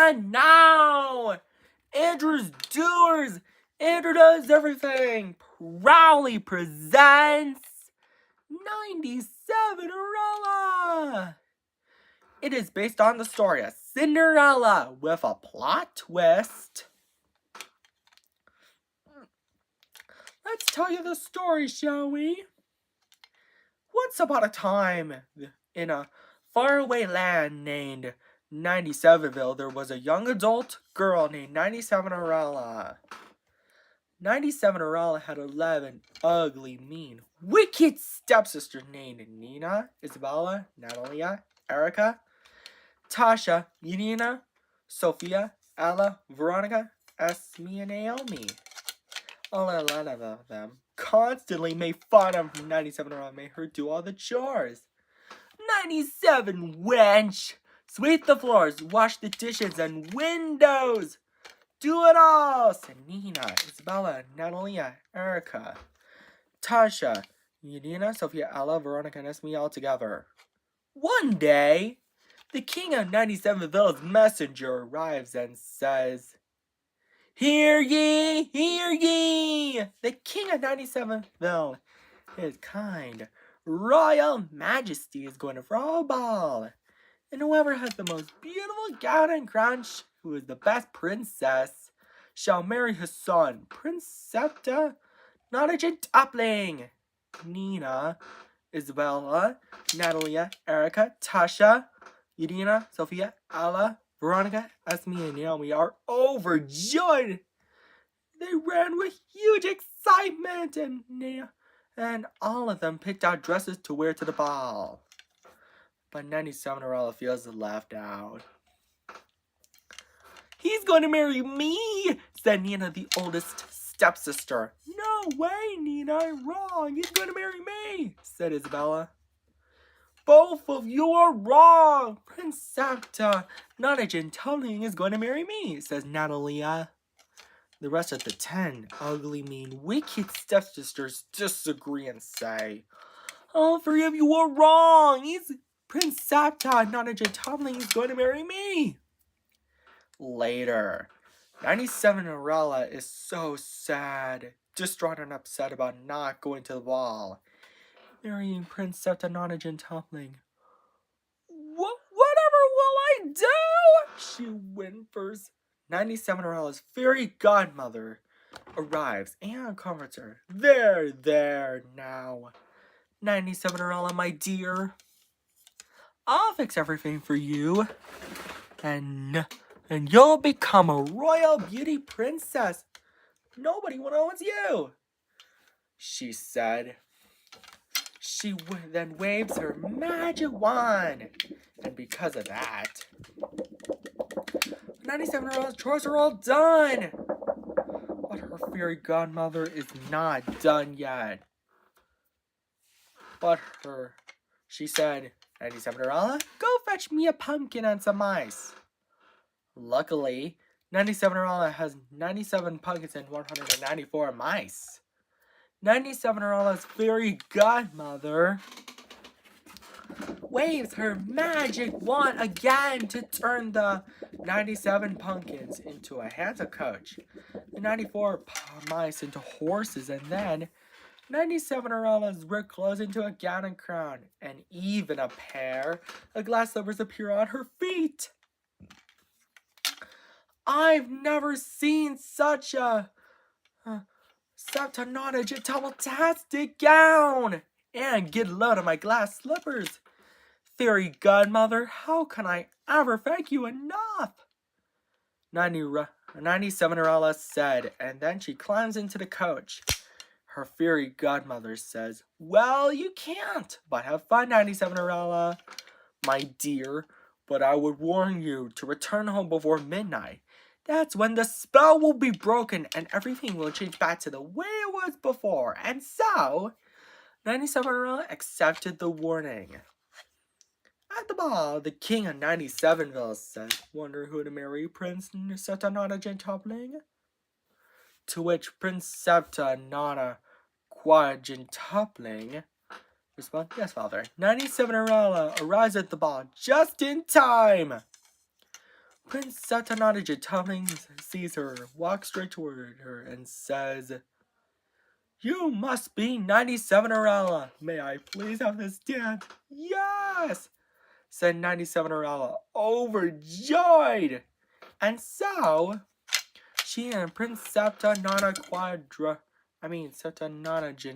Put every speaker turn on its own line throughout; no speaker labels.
And now, Andrew's Doers, Andrew Does Everything, proudly presents 97-erella. It is based on the story of Cinderella with a plot twist. Let's tell you the story, shall we? Once upon a time, in a faraway land named 97ville, there was a young adult girl named 97-erella. 97-erella had 11 ugly, mean, wicked stepsisters named Nina, Isabella, Natalia, Erica, Tasha, Yelena, Sophia, Ella, Veronica, Esme, and Naomi. All 11 of them constantly made fun of 97-erella, made her do all the chores. 97, wench! Sweep the floors, wash the dishes and windows. Do it all, said Nina, Isabella, Natalia, Erica, Tasha, Yelena, Sophia, Ella, Veronica, and Esme all together. One day, the king of 97ville's messenger arrives and says, "Hear ye, hear ye! The king of 97ville, his kind, royal majesty is going to throw a ball. And whoever has the most beautiful gown and crown, who is the best princess, shall marry his son, Princetta Nottage Toppling." Nina, Isabella, Natalia, Erica, Tasha, Yelena, Sophia, Ella, Veronica, Esme, and Naomi are overjoyed. They ran with huge excitement, and all of them picked out dresses to wear to the ball. But 97-erella feels left out. "He's going to marry me," said Nina, the oldest stepsister. "No way, Nina, I'm wrong. He's going to marry me," said Isabella. "Both of you are wrong. Princetta Nottage Toppling is going to marry me," says Natalia. The rest of the 10 ugly, mean, wicked stepsisters disagree and say, "All 3 of you are wrong. Princetta Nottage Toppling is going to marry me." Later, 97-erella is so sad, distraught and upset about not going to the ball, marrying Princetta Nottage Toppling. "Whatever will I do?" she whimpers. 97-erella's fairy godmother arrives and comforts her. There now, 97-erella, my dear. I'll fix everything for you, and you'll become a royal beauty princess. Nobody will know it's you," she said. She then waves her magic wand, and because of that, 97-erella's chores are all done. But her fairy godmother is not done yet. She said, "97-erella, go fetch me a pumpkin and some mice." Luckily, 97-erella has 97 pumpkins and 194 mice. 97-erella's fairy godmother waves her magic wand again to turn the 97 pumpkins into a Hansa coach, the 94 mice into horses, and then 97-erella's ripped clothes into a gown and crown, and even a pair of glass slippers appear on her feet. I've never seen such a fantastic gown, and get a load of my glass slippers. Fairy godmother, how can I ever thank you enough?" 97-erella said, and then she climbs into the coach. Her fairy godmother says, "Well, you can't, but have fun, 97-erella, my dear. But I would warn you to return home before midnight. That's when the spell will be broken and everything will change back to the way it was before." And so, 97-erella accepted the warning. At the ball, the king of 97ville said, "Wonder who to marry, Princetta Nottage Toppling?" To which Princetta Nottage Toppling responded, "Yes, father." 97-erella arrives at the ball just in time. Prince Satanadija Tumbling sees her, walks straight toward her, and says, "You must be 97 Arella. May I please have this dance?" "Yes," said 97 Arella, overjoyed. And so, she and Prince Satanana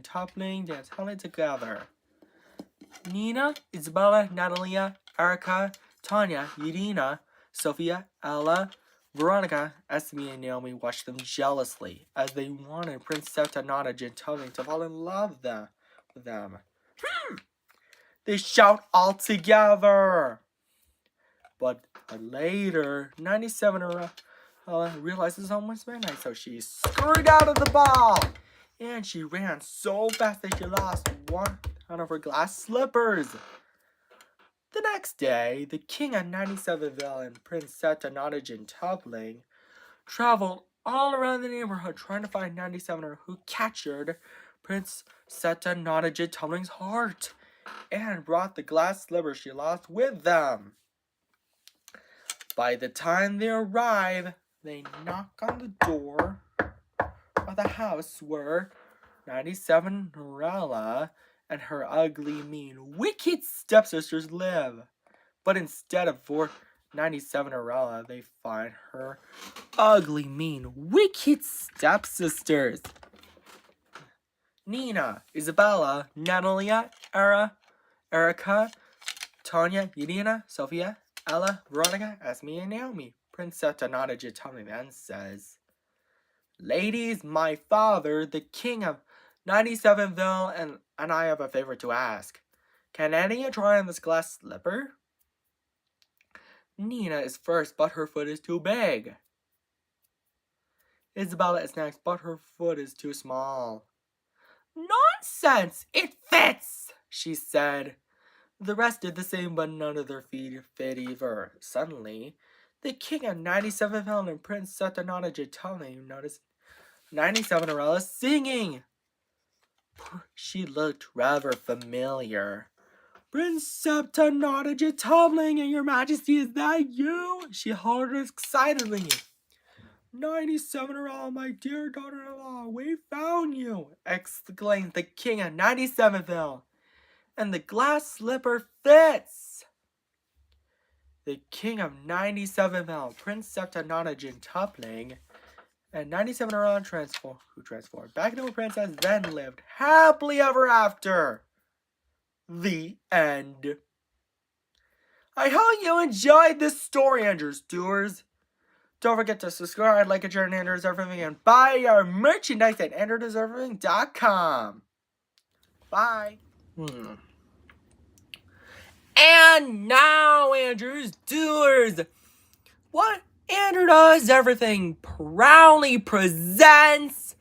Tumbling dance held together. Nina, Isabella, Natalia, Erica, Tanya, Yadina, Sophia, Ella, Veronica, Esme, and Naomi watched them jealously as they wanted Prince Satanana Tumbling to fall in love with them. They shout all together. But later, 97 realizes almost midnight, so she scurried out of the ball. And she ran so fast that she lost one of her glass slippers. The next day, the king of 97ville and Prince Satanadijin Tumbling traveled all around the neighborhood trying to find 97er who captured Prince Satanadijin Tumbling's heart and brought the glass slippers she lost with them. By the time they arrive, they knock on the door of the house where 97 Norella and her ugly, mean, wicked stepsisters live. But instead of 97 Norella, they find her ugly, mean, wicked stepsisters. Nina, Isabella, Natalia, Erica, Tanya, Yadina, Sophia, Ella, Veronica, Esme, and Naomi. Prince Satanadija Tumbling then says, "Ladies, my father, the king of 97ville, and I have a favor to ask. Can any of you try on this glass slipper?" Nina is first, but her foot is too big. Isabella is next, but her foot is too small. "Nonsense! It fits!" she said. The rest did the same, but none of their feet fit either. Suddenly, the king of 97ville and Prince Satanadija Tumbling noticed 97 Arella singing. She looked rather familiar. "Prince Satanadija Tumbling, and your majesty, is that you?" she hollered excitedly. 97 Arella, my dear daughter-in-law, we found you!" exclaimed the king of 97ville. "And the glass slipper fits!" The king of 97ville, Prince Satanadija Tumbling, and 97 Arella who transformed back into a princess, then lived happily ever after. The end. I hope you enjoyed this story, Andrews Doers. Don't forget to subscribe, like, and share, and Andrew Deserves Everything, and buy our merchandise at AndrewDeservesEverything.com. Bye. And now, Andrews Doers, what Andrew Does Everything proudly presents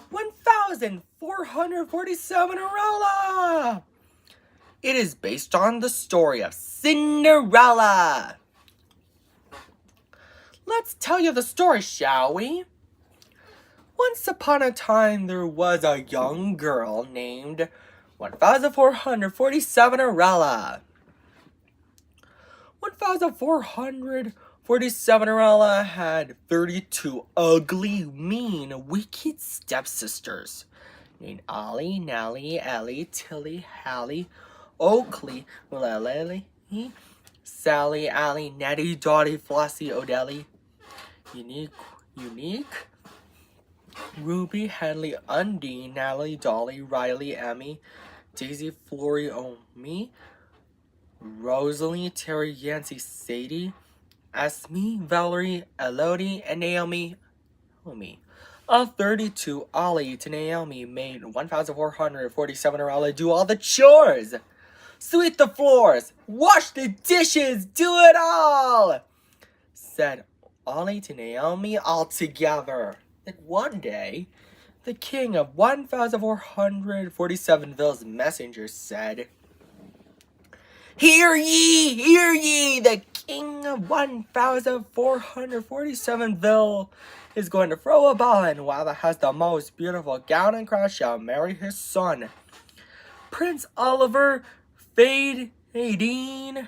1447 Arella. It is based on the story of Cinderella. Let's tell you the story, shall we? Once upon a time, there was a young girl named 1447 Arella. 1447 Arella had 32 ugly, mean, wicked stepsisters named Ollie, Nally, Ellie, Tilly, Hallie, Oakley, Lily, Sally, Allie, Nettie, Dottie, Flossie, Odellie, Unique, Ruby, Henley, Undine, Natalie, Dolly, Riley, Emmy, Daisy, Flory, Omi, Rosalie, Terry, Yancy, Sadie, Esme, Valerie, Elodie, and Naomi. Of 32, Ollie to Naomi made 1447 Arella do all the chores. Sweep the floors, wash the dishes, do it all, said Ollie to Naomi all together. Then one day, the king of 1447ville's messengers said, hear ye, the king of 1447ville is going to throw a ball, and whoever has the most beautiful gown and crown shall marry his son, Prince Oliver Fadine.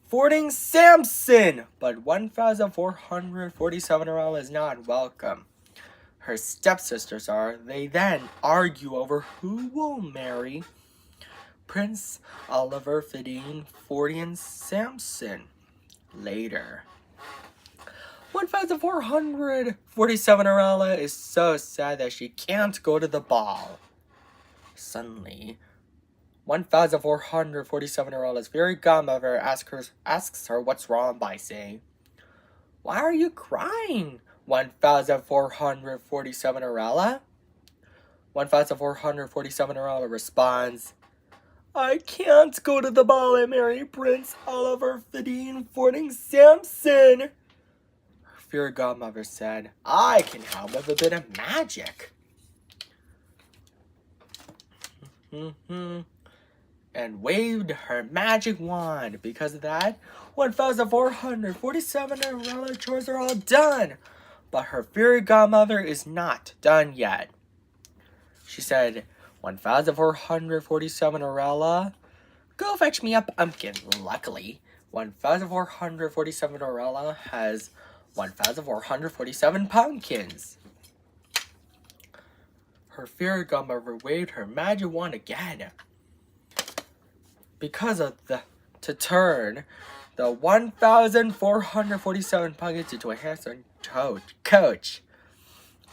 fording Samson, but 1,447 is not welcome. Her stepsisters are. They then argue over who will marry Prince Oliver, Fidine, Forty, and Samson. Later. 1,447 is so sad that she can't go to the ball. Suddenly, 1,447's fairy godmother asks her what's wrong by saying, "Why are you crying, 1,447 1,447 responds, "I can't go to the ball and marry Prince Oliver, Fidine, Fording Samson." Her fairy godmother said, "I can help with a bit of magic." And waved her magic wand. Because of that, 1,447 chores are all done. But her fairy godmother is not done yet. She said, 1,447 go fetch me a pumpkin. Luckily, 1,447 has 1,447 pumpkins. Her fairy godmother waved her magic wand again. To turn the 1,447 pumpkins into a handsome coach,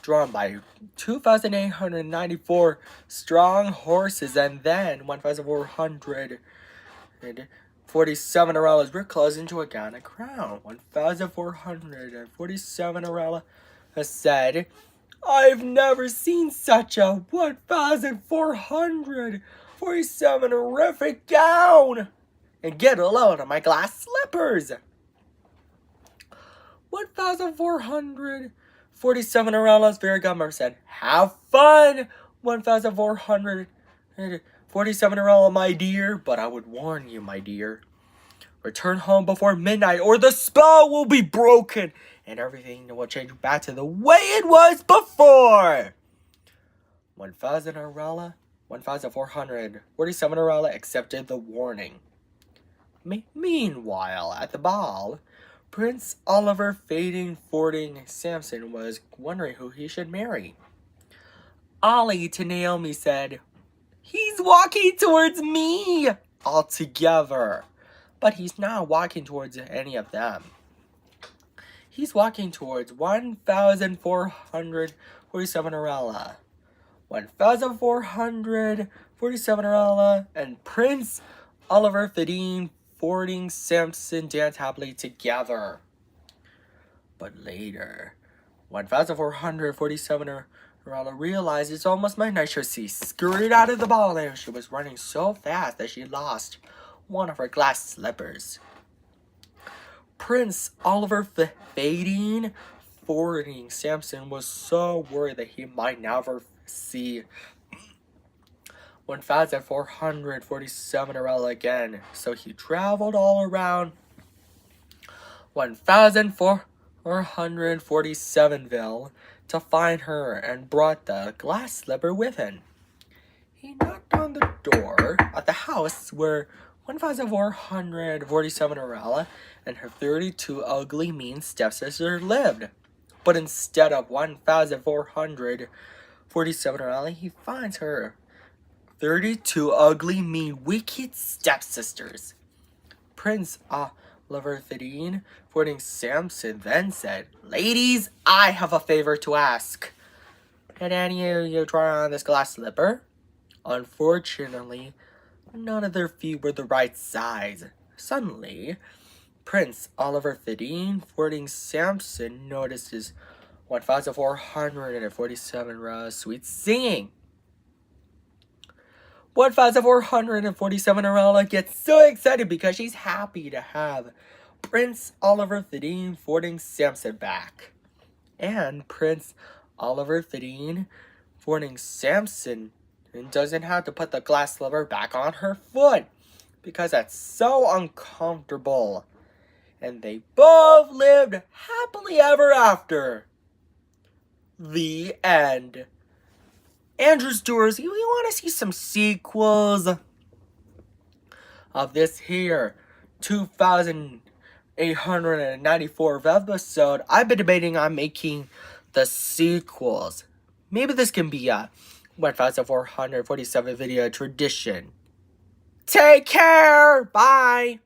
drawn by 2,894 strong horses, and then 1,447 were closed into a gown and crown. 1,447 said, "I've never seen such a 1,447 horrific gown! And get a load of my glass slippers!" 1,447 fairy godmother said, "Have fun, 1,447 my dear, but I would warn you, my dear. Return home before midnight or the spell will be broken and everything will change back to the way it was before." 1,447 accepted the warning. Meanwhile, at the ball, Prince Oliver, Fording Samson was wondering who he should marry. Ollie to Naomi said, "He's walking towards me altogether." But he's not walking towards any of them. He's walking towards 1,447 1,447 and Prince Oliver, Fidine, Fording Samson dance happily together. But later, 1,447 realized it's almost midnight, so she scurried out of the ball and she was running so fast that she lost one of her glass slippers. Prince Oliver, Fidine, Fording Samson was so worried that he might never see 1,447 again, so he traveled all around 1,447ville to find her and brought the glass slipper with him. He knocked on the door at the house where 1,447 and her 32 ugly, mean stepsisters lived. But instead of 1,447 he finds her 32 ugly, mean, wicked stepsisters. Prince Oliver, Fidine, Fording Samson then said, "Ladies, I have a favor to ask. Can any of you try on this glass slipper?" Unfortunately, none of their feet were the right size. Suddenly, Prince Oliver, Fidine, Fording Samson notices 1,447 sweet singing. 1,447 gets so excited because she's happy to have Prince Oliver, Fidine, Fording Samson back. And Prince Oliver, Fidine, Fording Samson doesn't have to put the glass slipper back on her foot because that's so uncomfortable. And they both lived happily ever after. The end. Andrew Stewart, you want to see some sequels of this here 2,894th episode, I've been debating on making the sequels. Maybe this can be a 1,447 video tradition. Take care! Bye!